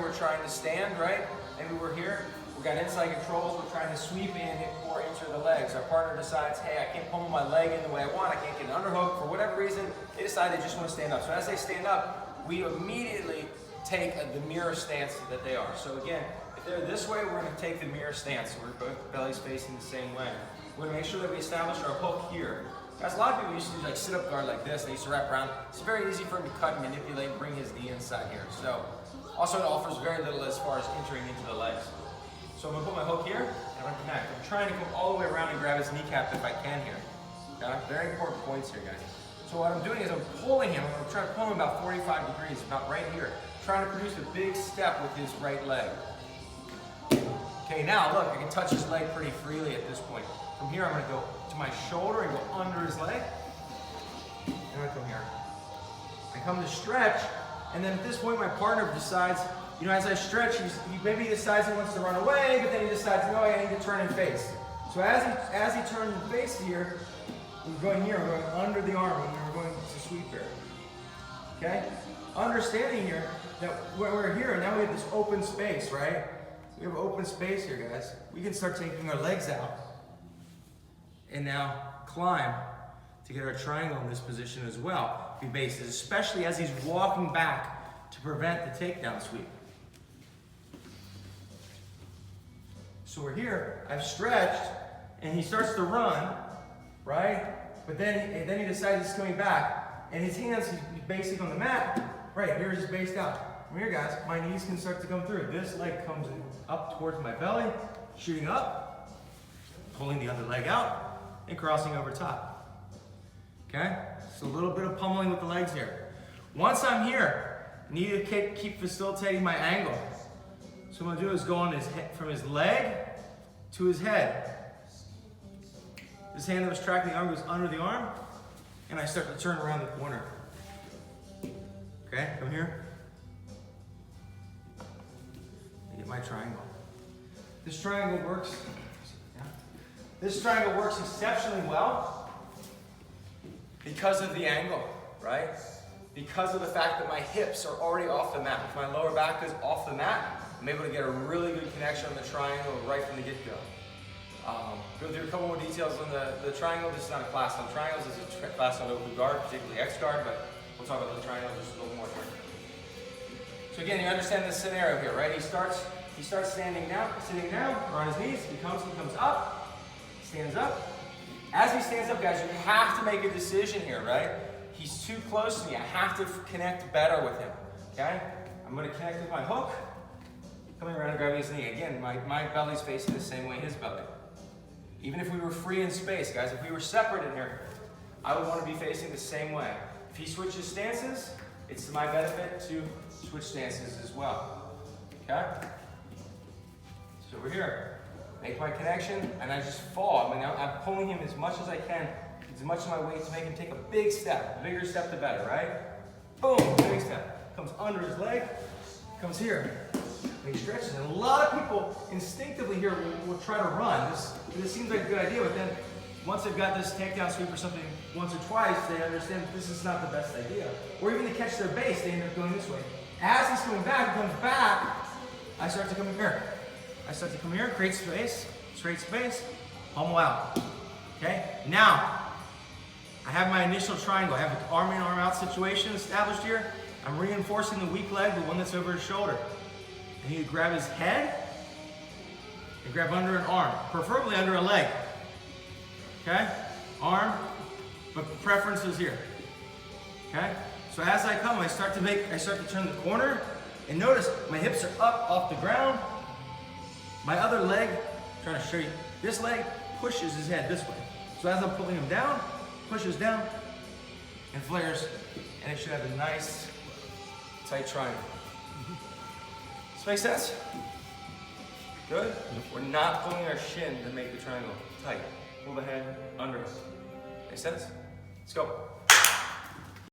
We're trying to stand, right? Maybe we're here, we got inside controls, we're trying to sweep in, hit core, enter the legs. Our partner decides, hey, I can't pummel my leg in the way I want, I can't get an underhook, for whatever reason, they decide they just want to stand up. So as they stand up, we immediately take the mirror stance that they are. So again, if they're this way, we're going to take the mirror stance. So we're both bellies facing the same way. We're going to make sure that we establish our hook here. Guys, a lot of people used to do like sit-up guard like this, they used to wrap around. It's very easy for him to cut and manipulate and bring his knee inside here. So also, it offers very little as far as entering into the legs. So I'm going to put my hook here, and I'm going to connect. I'm trying to come all the way around and grab his kneecap if I can here. Okay? Very important points here, guys. So what I'm doing is I'm pulling him. I'm going to try to pull him about 45 degrees, about right here. Trying to produce a big step with his right leg. Okay, now look, I can touch his leg pretty freely at this point. From here, I'm going to go to my shoulder and go under his leg. And I come here. I come to stretch. And then at this point, my partner decides, you know, as I stretch, maybe he decides he wants to run away, but then he decides, no, I need to turn and face. So as he turns and face here, we're going here, we're going under the arm, and we're going to sweep here. Okay? Understanding here that when we're here, now we have this open space, right? We have open space here, guys. We can start taking our legs out and now climb to get our triangle in this position as well. Be bases, especially as he's walking back to prevent the takedown sweep. So we're here, I've stretched, and he starts to run, right? But then he decides he's coming back, and his hands, he's basing on the mat, right, here he's based out. From here, guys, my knees can start to come through. This leg comes up towards my belly, shooting up, pulling the other leg out, and crossing over top. Okay? So a little bit of pummeling with the legs here. Once I'm here, I need to keep facilitating my angle. So what I'm gonna do is go on his head, from his leg to his head. This hand that was tracking the arm goes under the arm, and I start to turn around the corner. Okay, come here. I get my triangle. This triangle works. This triangle works exceptionally well because of the angle, right? Because of the fact that my hips are already off the mat. If my lower back is off the mat, I'm able to get a really good connection on the triangle right from the get-go. Go through a couple more details on the triangle. This is not a class on triangles, this is a class on open guard, particularly X guard, but we'll talk about the triangle just a little more here. So again, you understand this scenario here, right? He starts standing down, sitting down, or on his knees, he comes up, stands up. As he stands up, guys, you have to make a decision here, right? He's too close to me. I have to connect better with him, okay? I'm going to connect with my hook, coming around and grabbing his knee. Again, my belly's facing the same way his belly. Even if we were free in space, guys, if we were separate in here, I would want to be facing the same way. If he switches stances, it's to my benefit to switch stances as well, okay? So we're here. Make my connection, and I just fall. I mean, I'm pulling him as much as I can, as much of my weight to make him take a big step. The bigger step, the better, right? Boom, big step. Comes under his leg, comes here. And he stretches. And a lot of people instinctively here will try to run. This seems like a good idea, but then once they've got this takedown sweep or something once or twice, they understand that this is not the best idea. Or even to catch their base, they end up going this way. As he's coming back, he comes back, I start to come here. I start to come here, create space, straight space, pummel out. Okay? Now, I have my initial triangle. I have an arm in, arm out situation established here. I'm reinforcing the weak leg, the one that's over his shoulder. I need to grab his head and grab under an arm, preferably under a leg. Okay? Arm, but preference is here. Okay? So as I come, I start to turn the corner, and notice my hips are up off the ground. My other leg, I'm trying to show you, this leg pushes his head this way. So as I'm pulling him down, pushes down, and flares, and it should have a nice, tight triangle. Does this make sense? Good? We're not pulling our shin to make the triangle tight. Pull the head under us. Make sense? Let's go.